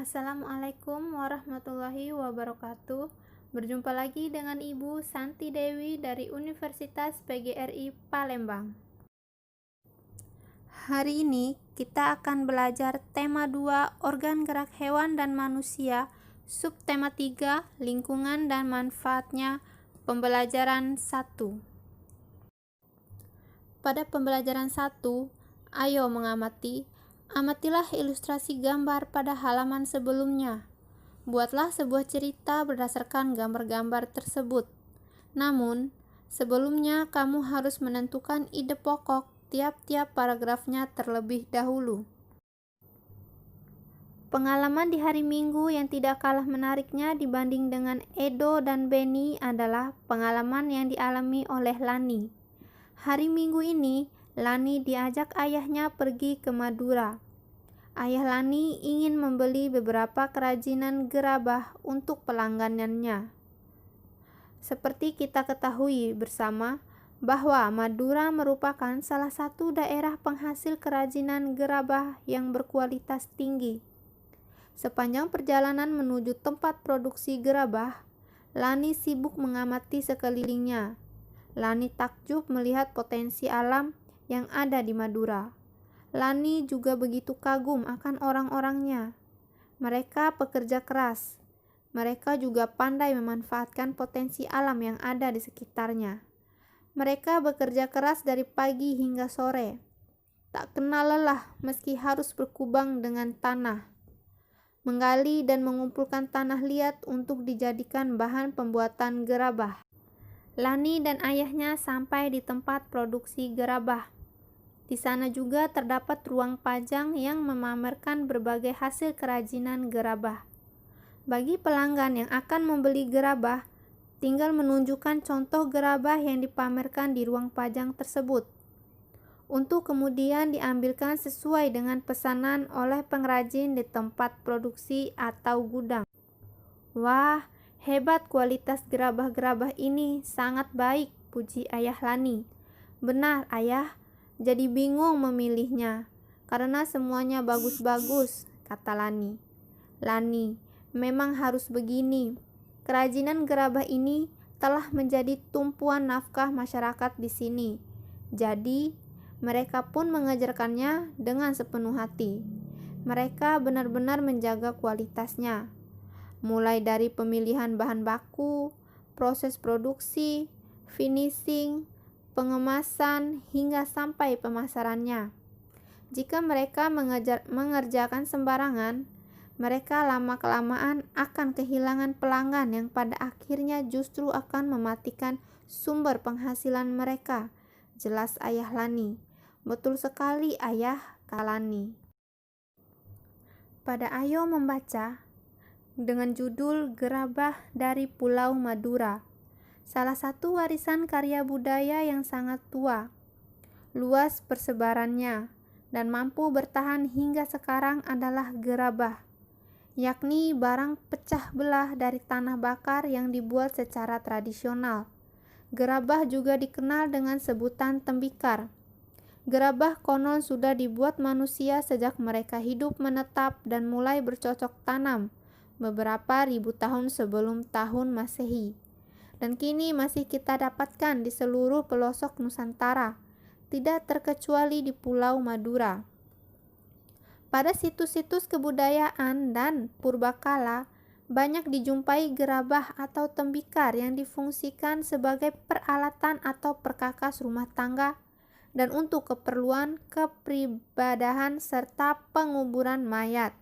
Assalamualaikum warahmatullahi wabarakatuh. Berjumpa lagi dengan Ibu Santi Dewi dari Universitas PGRI Palembang. Hari ini kita akan belajar tema 2 organ gerak hewan dan manusia, subtema 3 lingkungan dan manfaatnya, pembelajaran 1. Pada pembelajaran 1, ayo mengamati. Amatilah ilustrasi gambar pada halaman sebelumnya. Buatlah sebuah cerita berdasarkan gambar-gambar tersebut. Namun, sebelumnya kamu harus menentukan ide pokok tiap-tiap paragrafnya terlebih dahulu. Pengalaman di hari Minggu yang tidak kalah menariknya dibanding dengan Edo dan Benny adalah pengalaman yang dialami oleh Lani. Hari Minggu ini, Lani diajak ayahnya pergi ke Madura. Ayah Lani ingin membeli beberapa kerajinan gerabah untuk pelangganannya. Seperti kita ketahui bersama, bahwa Madura merupakan salah satu daerah penghasil kerajinan gerabah yang berkualitas tinggi. Sepanjang perjalanan menuju tempat produksi gerabah, Lani sibuk mengamati sekelilingnya. Lani takjub melihat potensi alam yang ada di Madura. Lani juga begitu kagum akan orang-orangnya. Mereka pekerja keras. Mereka juga pandai memanfaatkan potensi alam yang ada di sekitarnya. Mereka bekerja keras dari pagi hingga sore. Tak kenal lelah meski harus berkubang dengan tanah, menggali dan mengumpulkan tanah liat untuk dijadikan bahan pembuatan gerabah. Lani dan ayahnya sampai di tempat produksi gerabah. Di sana juga terdapat ruang pajang yang memamerkan berbagai hasil kerajinan gerabah. Bagi pelanggan yang akan membeli gerabah, tinggal menunjukkan contoh gerabah yang dipamerkan di ruang pajang tersebut, untuk kemudian diambilkan sesuai dengan pesanan oleh pengrajin di tempat produksi atau gudang. Wah, hebat kualitas gerabah-gerabah ini, sangat baik, puji ayah Lani. Benar, ayah. Jadi bingung memilihnya, karena semuanya bagus-bagus, kata Lani. Lani, memang harus begini. Kerajinan gerabah ini telah menjadi tumpuan nafkah masyarakat di sini. Jadi, mereka pun mengajarkannya dengan sepenuh hati. Mereka benar-benar menjaga kualitasnya. Mulai dari pemilihan bahan baku, proses produksi, finishing, pengemasan, hingga sampai pemasarannya. Jika mereka mengerjakan sembarangan, mereka lama-kelamaan akan kehilangan pelanggan yang pada akhirnya justru akan mematikan sumber penghasilan mereka. Jelas ayah Lani. Betul sekali ayah, kata Lani. Pada Ayo Membaca, dengan judul Gerabah dari Pulau Madura, salah satu warisan karya budaya yang sangat tua, luas persebarannya, dan mampu bertahan hingga sekarang adalah gerabah, yakni barang pecah belah dari tanah bakar yang dibuat secara tradisional. Gerabah juga dikenal dengan sebutan tembikar. Gerabah konon sudah dibuat manusia sejak mereka hidup menetap dan mulai bercocok tanam beberapa ribu tahun sebelum tahun Masehi. Dan kini masih kita dapatkan di seluruh pelosok Nusantara, tidak terkecuali di Pulau Madura. Pada situs-situs kebudayaan dan purbakala, banyak dijumpai gerabah atau tembikar yang difungsikan sebagai peralatan atau perkakas rumah tangga dan untuk keperluan kepribadahan serta penguburan mayat.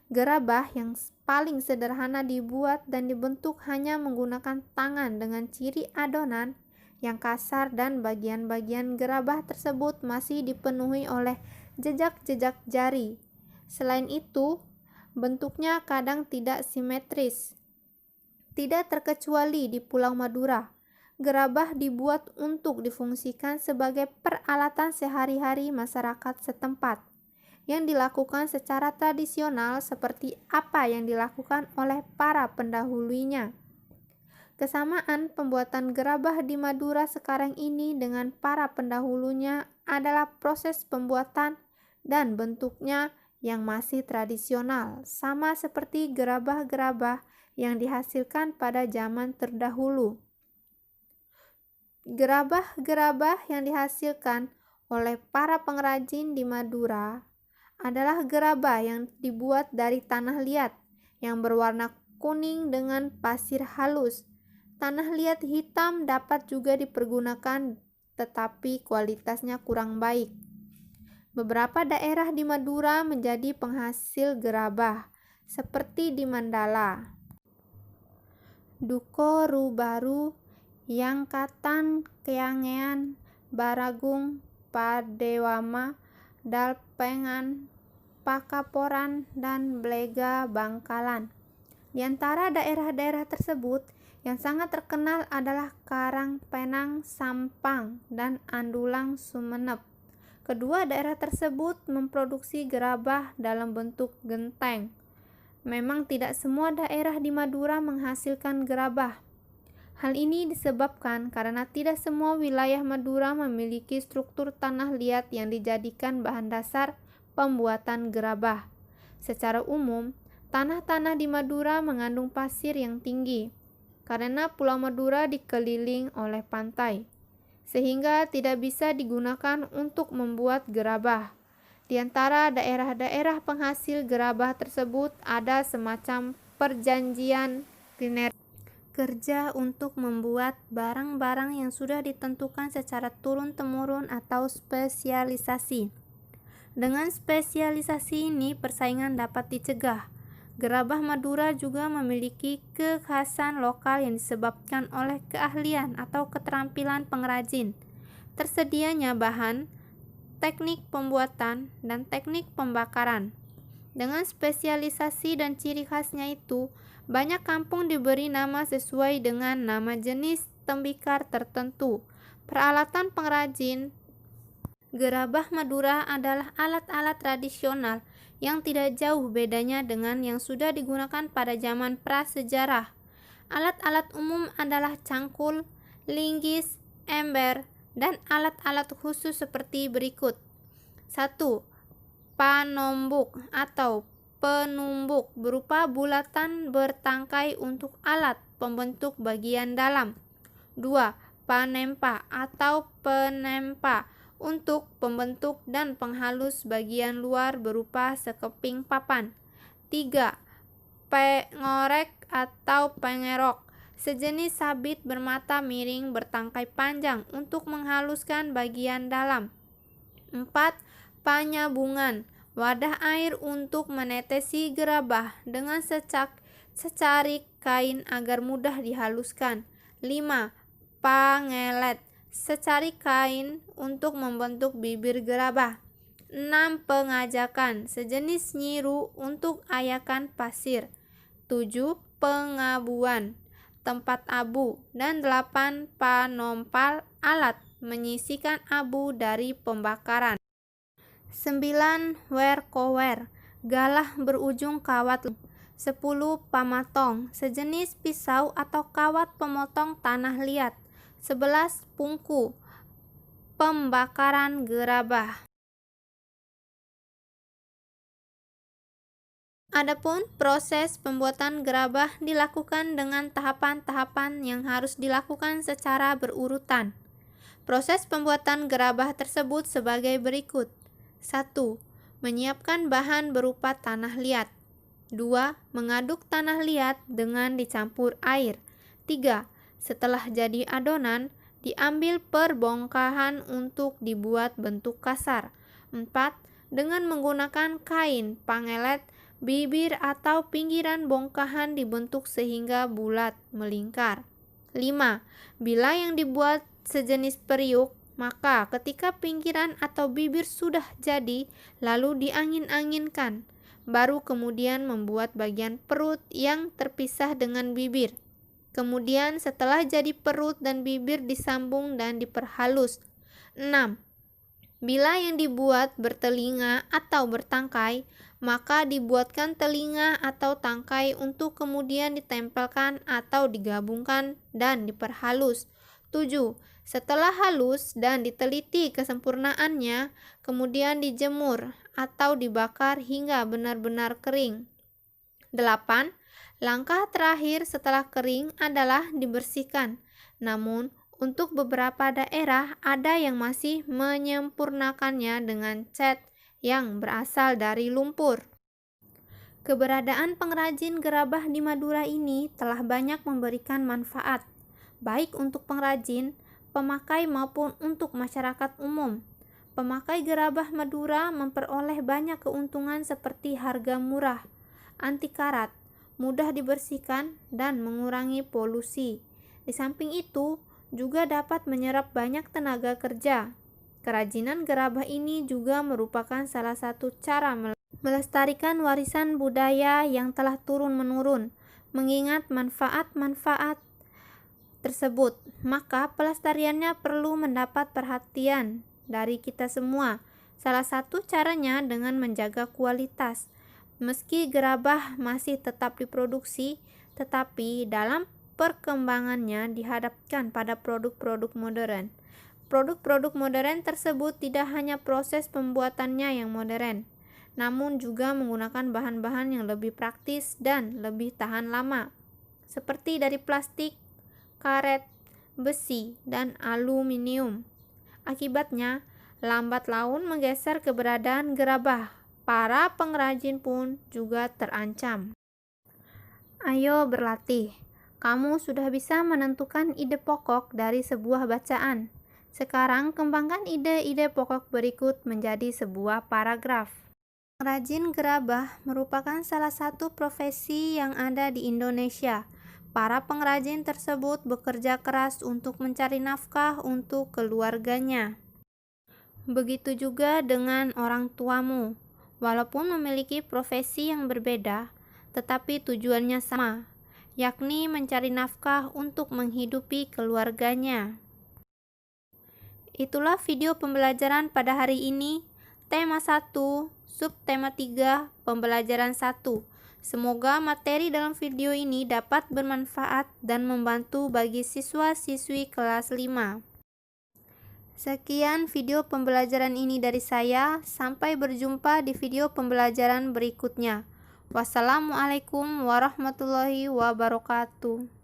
Gerabah yang paling sederhana dibuat dan dibentuk hanya menggunakan tangan dengan ciri adonan yang kasar, dan bagian-bagian gerabah tersebut masih dipenuhi oleh jejak-jejak jari. Selain itu, bentuknya kadang tidak simetris. Tidak terkecuali di Pulau Madura, gerabah dibuat untuk difungsikan sebagai peralatan sehari-hari masyarakat setempat, yang dilakukan secara tradisional seperti apa yang dilakukan oleh para pendahulunya. Kesamaan pembuatan gerabah di Madura sekarang ini dengan para pendahulunya adalah proses pembuatan dan bentuknya yang masih tradisional, sama seperti gerabah-gerabah yang dihasilkan pada zaman terdahulu. Gerabah-gerabah yang dihasilkan oleh para pengrajin di Madura adalah gerabah yang dibuat dari tanah liat yang berwarna kuning dengan pasir halus. Tanah liat hitam dapat juga dipergunakan, tetapi kualitasnya kurang baik. Beberapa daerah di Madura menjadi penghasil gerabah, seperti di Mandala, Duko Rubaru, Yangkatan Keangean, Baragung, Padewama, Dalpengan, Pakaporan, dan Blega Bangkalan. Di antara daerah-daerah tersebut, yang sangat terkenal adalah Karangpenang, Sampang, dan Andulang, Sumenep. Kedua daerah tersebut memproduksi gerabah dalam bentuk genteng. Memang tidak semua daerah di Madura menghasilkan gerabah. Hal ini disebabkan karena tidak semua wilayah Madura memiliki struktur tanah liat yang dijadikan bahan dasar pembuatan gerabah. Secara umum, tanah-tanah di Madura mengandung pasir yang tinggi, karena Pulau Madura dikeliling oleh pantai, sehingga tidak bisa digunakan untuk membuat gerabah. Di antara daerah-daerah penghasil gerabah tersebut ada semacam perjanjian kerja untuk membuat barang-barang yang sudah ditentukan secara turun-temurun atau spesialisasi. Dengan spesialisasi ini, persaingan dapat dicegah. Gerabah Madura juga memiliki kekhasan lokal yang disebabkan oleh keahlian atau keterampilan pengrajin, tersedianya bahan, teknik pembuatan, dan teknik pembakaran. Dengan spesialisasi dan ciri khasnya itu, banyak kampung diberi nama sesuai dengan nama jenis tembikar tertentu. Peralatan pengrajin gerabah Madura adalah alat-alat tradisional yang tidak jauh bedanya dengan yang sudah digunakan pada zaman prasejarah. Alat-alat umum adalah cangkul, linggis, ember, dan alat-alat khusus seperti berikut. 1. Panombuk atau penumbuk berupa bulatan bertangkai untuk alat pembentuk bagian dalam. 2. Panempa atau penempa untuk pembentuk dan penghalus bagian luar berupa sekeping papan. 3. Pengorek atau pengerok, sejenis sabit bermata miring bertangkai panjang untuk menghaluskan bagian dalam. 4. Panyabungan, wadah air untuk menetesi gerabah dengan secarik kain agar mudah dihaluskan. 5. Pangelet, secarik kain untuk membentuk bibir gerabah. 6. Pengajakan, sejenis nyiru untuk ayakan pasir. 7. Pengabuan, tempat abu. Dan 8. Panompal, alat menyisikan abu dari pembakaran. 9. Werkower, galah berujung kawat. 10. Pamatong, sejenis pisau atau kawat pemotong tanah liat. 11. Pungku, pembakaran gerabah. Adapun proses pembuatan gerabah dilakukan dengan tahapan-tahapan yang harus dilakukan secara berurutan. Proses pembuatan gerabah tersebut sebagai berikut. 1. Menyiapkan bahan berupa tanah liat. 2. Mengaduk tanah liat dengan dicampur air. 3. Setelah jadi adonan, diambil perbongkahan untuk dibuat bentuk kasar. 4. Dengan menggunakan kain pangelet, bibir atau pinggiran bongkahan dibentuk sehingga bulat melingkar. 5. Bila yang dibuat sejenis periuk, maka ketika pinggiran atau bibir sudah jadi, lalu diangin-anginkan, baru kemudian membuat bagian perut yang terpisah dengan bibir. Kemudian setelah jadi perut dan bibir disambung dan diperhalus. 6. Bila yang dibuat bertelinga atau bertangkai, maka dibuatkan telinga atau tangkai untuk kemudian ditempelkan atau digabungkan dan diperhalus. 7. Setelah halus dan diteliti kesempurnaannya, kemudian dijemur atau dibakar hingga benar-benar kering. 8. Langkah terakhir setelah kering adalah dibersihkan. Namun, untuk beberapa daerah ada yang masih menyempurnakannya dengan cat yang berasal dari lumpur. Keberadaan pengrajin gerabah di Madura ini telah banyak memberikan manfaat, baik untuk pengrajin, pemakai maupun untuk masyarakat umum. Pemakai gerabah Madura memperoleh banyak keuntungan seperti harga murah, anti karat, mudah dibersihkan, dan mengurangi polusi. Di samping itu, juga dapat menyerap banyak tenaga kerja. Kerajinan gerabah ini juga merupakan salah satu cara melestarikan warisan budaya yang telah turun-menurun. Mengingat manfaat-manfaat tersebut, maka pelestariannya perlu mendapat perhatian dari kita semua. Salah satu caranya dengan menjaga kualitas. Meski gerabah masih tetap diproduksi, tetapi dalam perkembangannya dihadapkan pada produk-produk modern. Produk-produk modern tersebut tidak hanya proses pembuatannya yang modern, namun juga menggunakan bahan-bahan yang lebih praktis dan lebih tahan lama, seperti dari plastik, karet, besi, dan aluminium. Akibatnya, lambat laun menggeser keberadaan gerabah. Para pengrajin pun juga terancam. Ayo berlatih. Kamu sudah bisa menentukan ide pokok dari sebuah bacaan. Sekarang kembangkan ide-ide pokok berikut menjadi sebuah paragraf. Pengrajin gerabah merupakan salah satu profesi yang ada di Indonesia. Para pengrajin tersebut bekerja keras untuk mencari nafkah untuk keluarganya. Begitu juga dengan orang tuamu. Walaupun memiliki profesi yang berbeda, tetapi tujuannya sama, yakni mencari nafkah untuk menghidupi keluarganya. Itulah video pembelajaran pada hari ini. Tema 1, subtema 3, pembelajaran 1. Semoga materi dalam video ini dapat bermanfaat dan membantu bagi siswa-siswi kelas 5. Sekian video pembelajaran ini dari saya. Sampai berjumpa di video pembelajaran berikutnya. Wassalamualaikum warahmatullahi wabarakatuh.